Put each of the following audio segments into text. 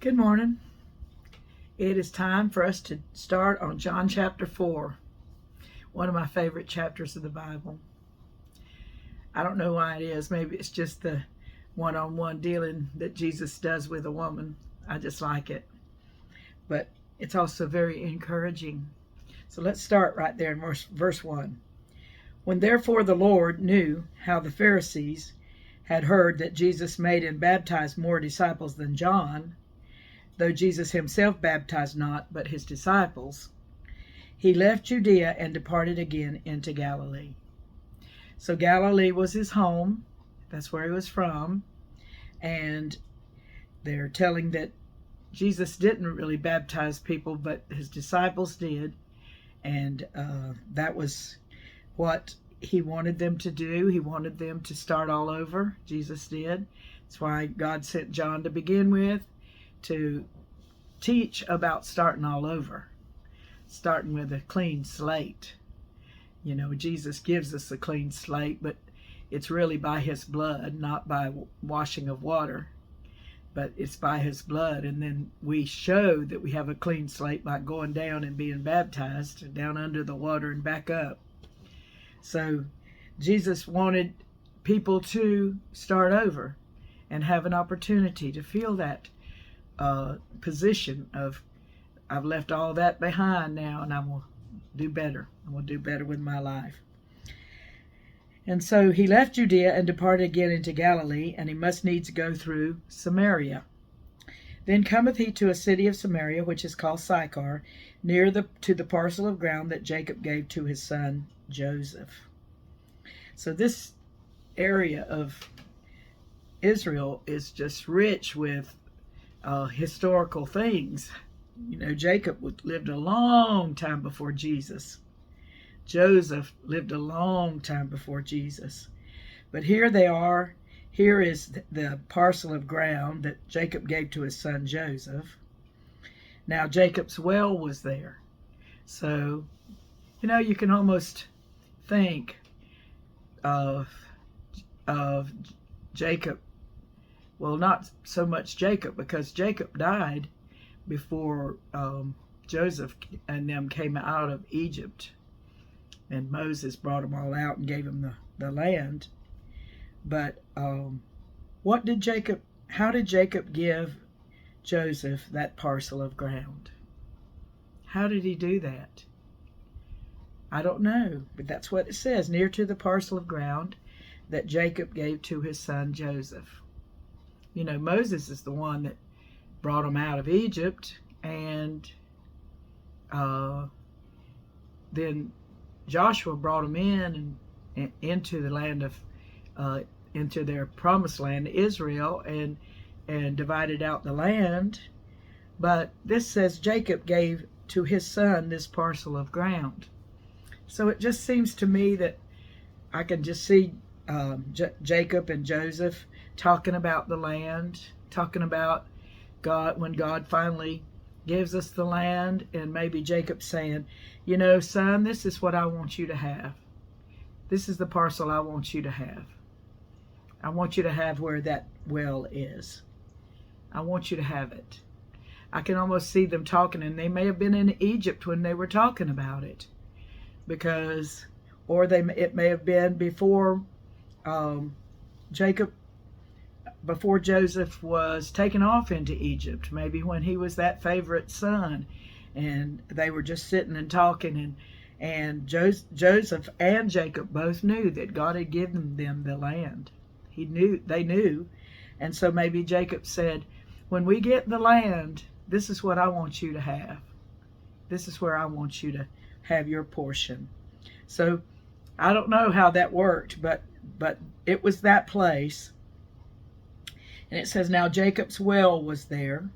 Good morning. It is time for us to start on John chapter 4, one of my favorite chapters of the Bible. I don't know why it is. Maybe it's just the one-on-one dealing that Jesus does with a woman. I just like it. But it's also very encouraging. So let's start right there in verse 1. When therefore the Lord knew how the Pharisees had heard that Jesus made and baptized more disciples than John, though Jesus himself baptized not, but his disciples, he left Judea and departed again into Galilee. So Galilee was his home. That's where he was from. And they're telling that Jesus didn't really baptize people, but his disciples did. And that was what he wanted them to do. He wanted them to start all over. Jesus did. That's why God sent John to begin with, to teach about starting all over, starting with a clean slate. You know, Jesus gives us a clean slate, but it's really by his blood, not by washing of water, but it's by his blood. And then we show that we have a clean slate by going down and being baptized down under the water and back up. So Jesus wanted people to start over and have an opportunity to feel that position of, I've left all that behind now, and I will do better. I will do better with my life. And so he left Judea and departed again into Galilee, and he must needs go through Samaria. Then cometh he to a city of Samaria, which is called Sychar, near to the parcel of ground that Jacob gave to his son Joseph. So this area of Israel is just rich with historical things. You know, Jacob lived a long time before Jesus. Joseph lived a long time before Jesus. But here they are. Here is the parcel of ground that Jacob gave to his son Joseph. Now Jacob's well was there. So, you know, you can almost think of Jacob. Well, not so much Jacob, because Jacob died before Joseph and them came out of Egypt. And Moses brought them all out and gave them the land. But how did Jacob give Joseph that parcel of ground? How did he do that? I don't know, but that's what it says, near to the parcel of ground that Jacob gave to his son Joseph. You know, Moses is the one that brought them out of Egypt, and then Joshua brought them in and into the land of into their promised land, Israel, and divided out the land. But this says Jacob gave to his son this parcel of ground. So it just seems to me that I can just see Jacob and Joseph talking about the land, talking about God, when God finally gives us the land, and maybe Jacob saying, you know, son, this is what I want you to have. This is the parcel I want you to have. I want you to have where that well is. I want you to have it. I can almost see them talking, and they may have been in Egypt when they were talking about it, because, or it may have been before before Joseph was taken off into Egypt, maybe when he was that favorite son, and they were just sitting and talking, and Joseph and Jacob both knew that God had given them the land. They knew, and so maybe Jacob said, when we get the land, this is what I want you to have. This is where I want you to have your portion. So I don't know how that worked, but it was that place. And it says, now Jacob's well was there.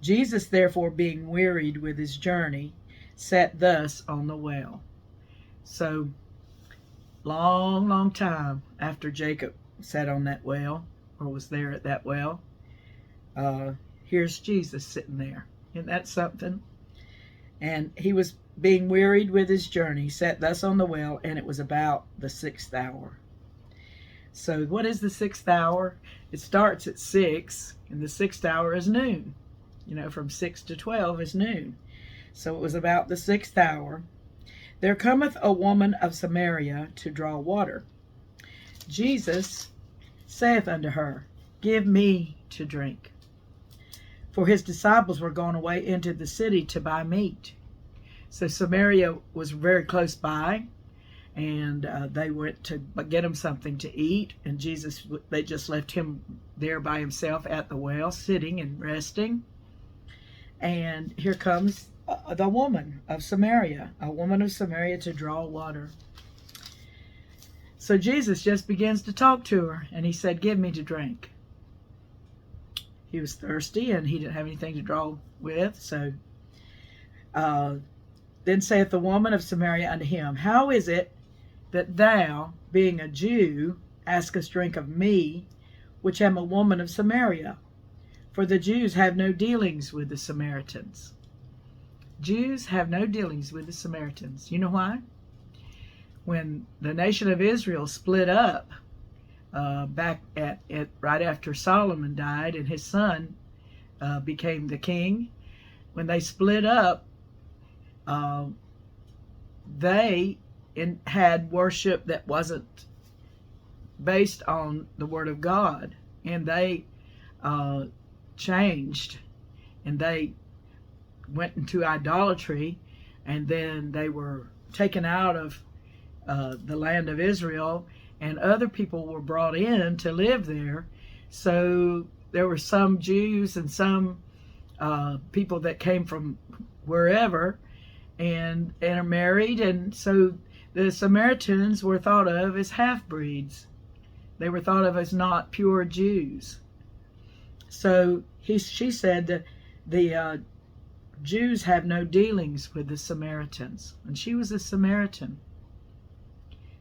Jesus, therefore, being wearied with his journey, sat thus on the well. So, long time after Jacob sat on that well, or was there at that well, here's Jesus sitting there. Isn't that something? And he was being wearied with his journey, sat thus on the well, and it was about the 6th hour. So what is the sixth hour? It starts at 6, and the sixth hour is noon. You know, from 6 to 12 is noon. So it was about the sixth hour. There cometh a woman of Samaria to draw water. Jesus saith unto her, Give me to drink. For his disciples were gone away into the city to buy meat. So Samaria was very close by, and they went to get him something to eat. And Jesus, they just left him there by himself at the well, sitting and resting. And here comes the woman of Samaria, a woman of Samaria to draw water. So Jesus just begins to talk to her, and he said, Give me to drink. He was thirsty, and he didn't have anything to draw with. So then saith the woman of Samaria unto him, How is it that thou, being a Jew, askest drink of me, which am a woman of Samaria? For the Jews have no dealings with the Samaritans. Jews have no dealings with the Samaritans. You know why? When the nation of Israel split up, back at right after Solomon died and his son became the king, when they split up, they had worship that wasn't based on the Word of God, and they changed, and they went into idolatry, and then they were taken out of the land of Israel, and other people were brought in to live there. So there were some Jews and some people that came from wherever and are married, and so the Samaritans were thought of as half-breeds. They were thought of as not pure Jews. So she said that the Jews have no dealings with the Samaritans, and she was a Samaritan.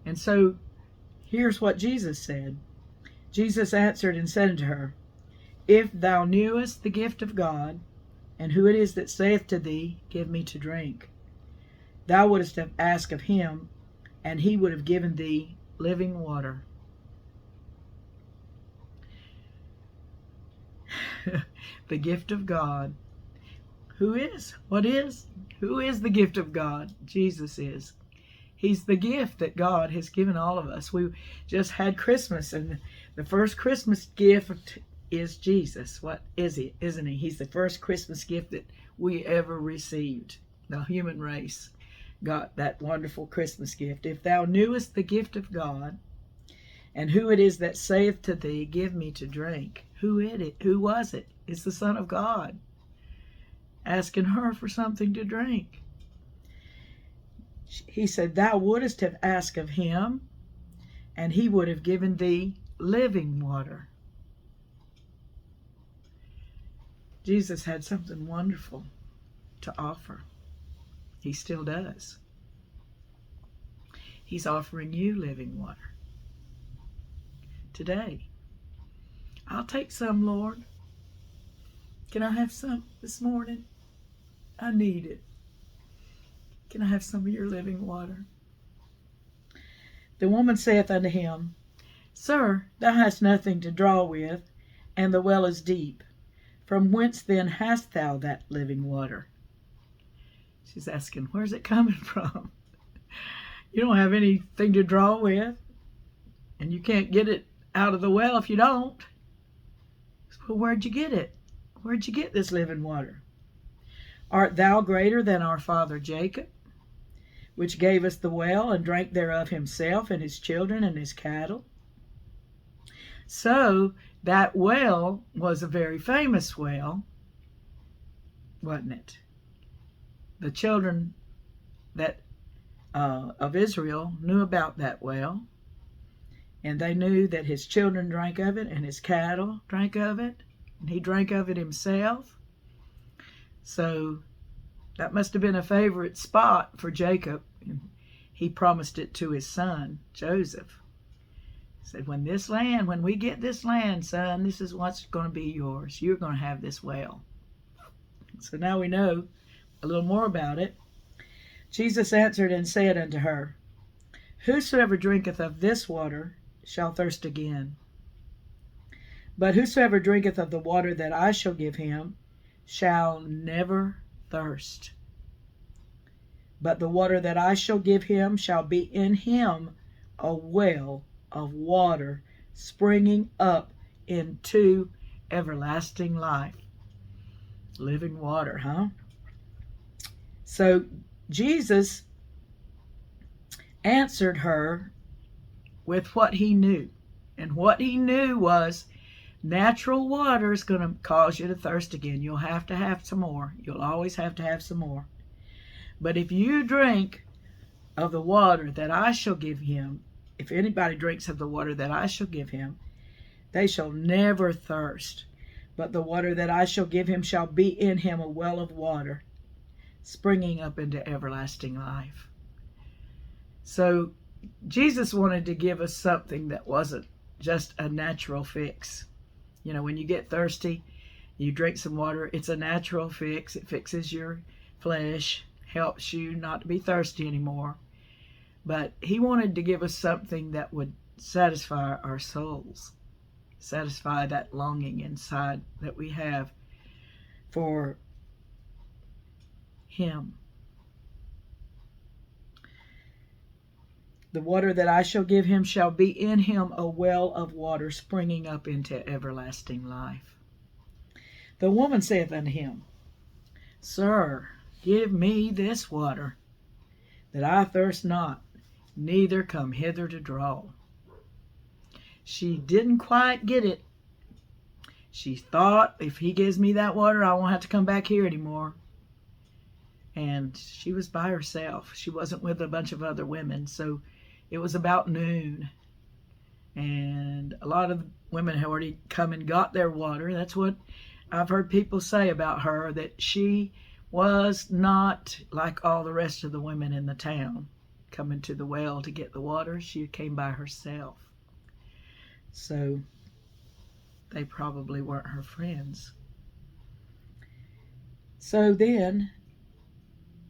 And so here's what Jesus said. Jesus answered and said unto her, If thou knewest the gift of God, and who it is that saith to thee, Give me to drink, thou wouldest have asked of him, and he would have given thee living water. The gift of God. Who is? What is? Who is the gift of God? Jesus is. He's the gift that God has given all of us. We just had Christmas, and the first Christmas gift is Jesus. What is he? Isn't he? He's the first Christmas gift that we ever received. The human race got that wonderful Christmas gift. If thou knewest the gift of God, and who it is that saith to thee, Give me to drink. Who was it? It's the Son of God asking her for something to drink. He said, Thou wouldest have asked of him, and he would have given thee living water. Jesus had something wonderful to offer. He still does. He's offering you living water today. I'll take some, Lord. Can I have some this morning? I need it. Can I have some of your living water? The woman saith unto him, Sir, thou hast nothing to draw with, and the well is deep. From whence then hast thou that living water? She's asking, where's it coming from? You don't have anything to draw with, and you can't get it out of the well if you don't. Well, where'd you get it? Where'd you get this living water? Art thou greater than our father Jacob, which gave us the well, and drank thereof himself, and his children, and his cattle? So that well was a very famous well, wasn't it? The children of Israel knew about that well, and they knew that his children drank of it, and his cattle drank of it, and he drank of it himself. So that must have been a favorite spot for Jacob. He promised it to his son, Joseph. He said, when we get this land, son, this is what's going to be yours. You're going to have this well. So now we know a little more about it. Jesus answered and said unto her, Whosoever drinketh of this water shall thirst again. But whosoever drinketh of the water that I shall give him shall never thirst. But the water that I shall give him shall be in him a well of water springing up into everlasting life. Living water, huh? So Jesus answered her with what he knew. And what he knew was natural water is going to cause you to thirst again. You'll have to have some more. You'll always have to have some more. But if you drink of the water that I shall give him, if anybody drinks of the water that I shall give him, they shall never thirst. But the water that I shall give him shall be in him a well of water, springing up into everlasting life. So Jesus wanted to give us something that wasn't just a natural fix. You know, when you get thirsty, you drink some water. It's a natural fix. It fixes your flesh, helps you not to be thirsty anymore. But he wanted to give us something that would satisfy our souls, satisfy that longing inside that we have for him. The water that I shall give him shall be in him a well of water springing up into everlasting life. The woman saith unto him, Sir, give me this water, that I thirst not, neither come hither to draw. She didn't quite get it. She thought, if he gives me that water, I won't have to come back here anymore. And she was by herself. She wasn't with a bunch of other women. So it was about noon. And a lot of women had already come and got their water. That's what I've heard people say about her, that she was not like all the rest of the women in the town coming to the well to get the water. She came by herself. So they probably weren't her friends. So then,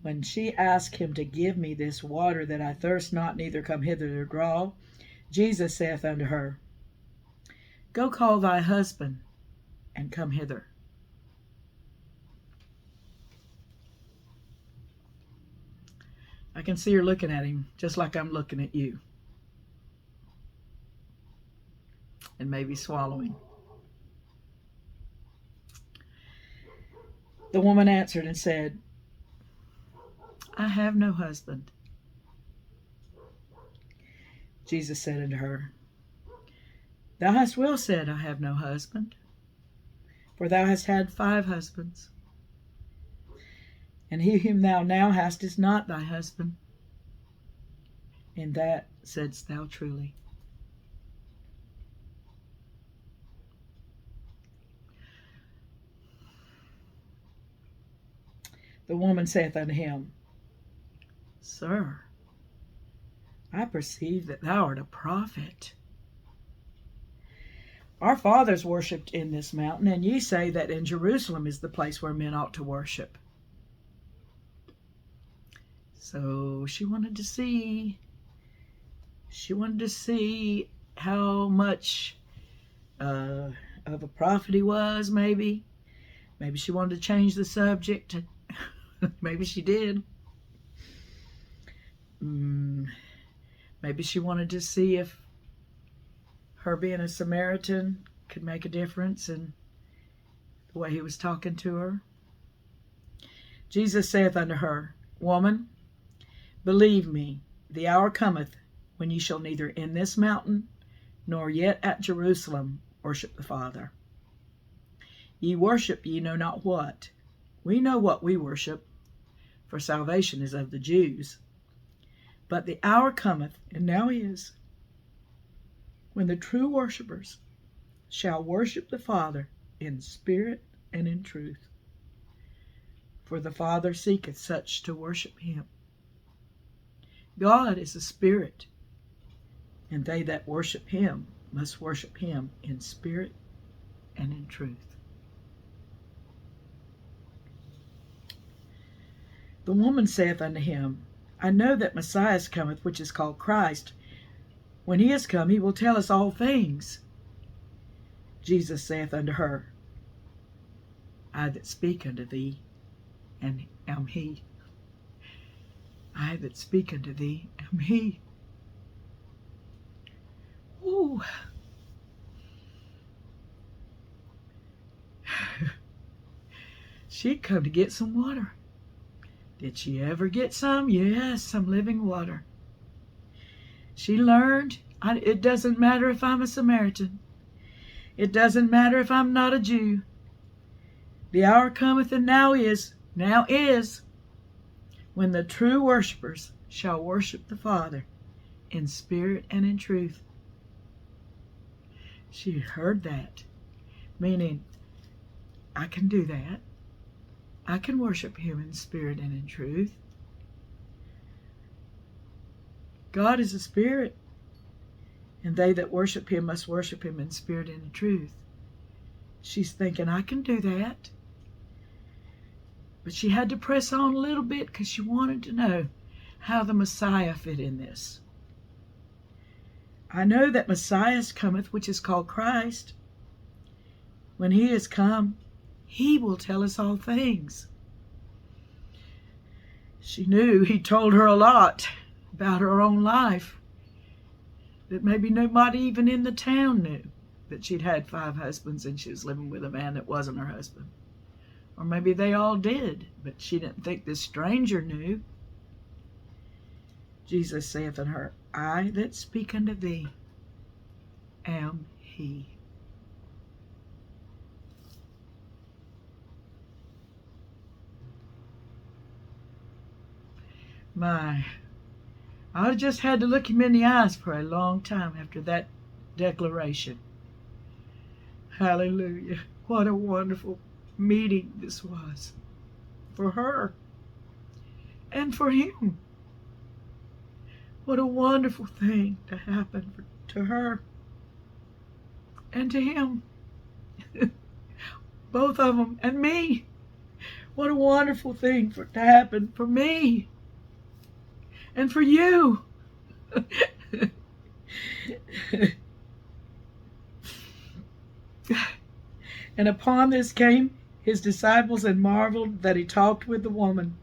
when she asked him to give me this water, that I thirst not, neither come hither to draw, Jesus saith unto her, Go call thy husband, and come hither. I can see her looking at him, just like I'm looking at you. And maybe swallowing. The woman answered and said, I have no husband. Jesus said unto her, Thou hast well said, I have no husband, for thou hast had 5 husbands, and he whom thou now hast is not thy husband. In that saidst thou truly. The woman saith unto him, Sir, I perceive that thou art a prophet. Our fathers worshipped in this mountain, and ye say that in Jerusalem is the place where men ought to worship. So she wanted to see how much of a prophet he was, maybe. Maybe she wanted to change the subject. Maybe she did. Maybe she wanted to see if her being a Samaritan could make a difference in the way he was talking to her. Jesus saith unto her, Woman, believe me, the hour cometh when ye shall neither in this mountain nor yet at Jerusalem worship the Father. Ye worship ye know not what. We know what we worship, for salvation is of the Jews. But the hour cometh, and now is, when the true worshipers shall worship the Father in spirit and in truth. For the Father seeketh such to worship him. God is a spirit, and they that worship him must worship him in spirit and in truth. The woman saith unto him, I know that Messiah cometh, which is called Christ. When he is come, he will tell us all things. Jesus saith unto her, I that speak unto thee am he. I that speak unto thee am he. Ooh. She'd come to get some water. Did she ever get some? Yes, some living water. She learned, it doesn't matter if I'm a Samaritan. It doesn't matter if I'm not a Jew. The hour cometh, and now is, when the true worshipers shall worship the Father in spirit and in truth. She heard that, meaning, I can do that. I can worship him in spirit and in truth. God is a spirit, and they that worship him must worship him in spirit and in truth. She's thinking, I can do that. But she had to press on a little bit because she wanted to know how the Messiah fit in this. I know that Messiah cometh, which is called Christ. When he is come, he will tell us all things. She knew he told her a lot about her own life that maybe nobody even in the town knew, that she'd had 5 husbands and she was living with a man that wasn't her husband. Or maybe they all did, but she didn't think this stranger knew. Jesus saith unto her, I that speak unto thee am he. My, I just had to look him in the eyes for a long time after that declaration. Hallelujah. What a wonderful meeting this was for her and for him. What a wonderful thing to happen to her and to him. Both of them and me. What a wonderful thing to happen for me and for you. And upon this came his disciples and marveled that he talked with the woman.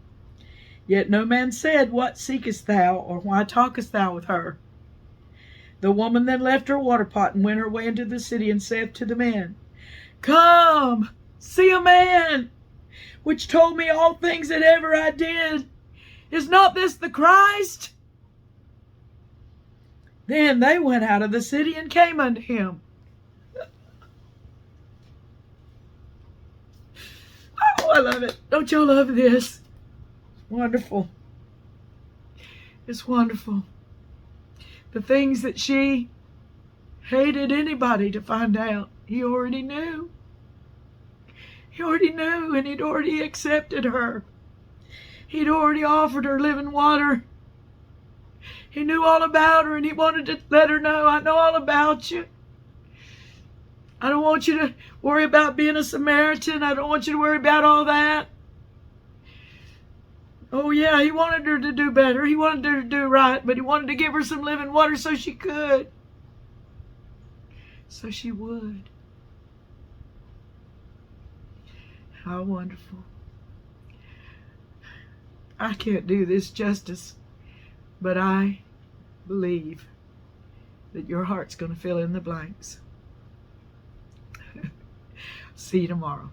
Yet no man said, What seekest thou, or why talkest thou with her? The woman then left her water pot and went her way into the city and saith to the man, Come, see a man, which told me all things that ever I did. Is not this the Christ? Then they went out of the city and came unto him. Oh, I love it. Don't y'all love this? Wonderful. It's wonderful. The things that she hated anybody to find out, he already knew. He already knew, and he'd already accepted her. He'd already offered her living water. He knew all about her, and he wanted to let her know, I know all about you. I don't want you to worry about being a Samaritan. I don't want you to worry about all that. Oh, yeah, he wanted her to do better. He wanted her to do right, but he wanted to give her some living water so she could. So she would. How wonderful. I can't do this justice, but I believe that your heart's going to fill in the blanks. See you tomorrow.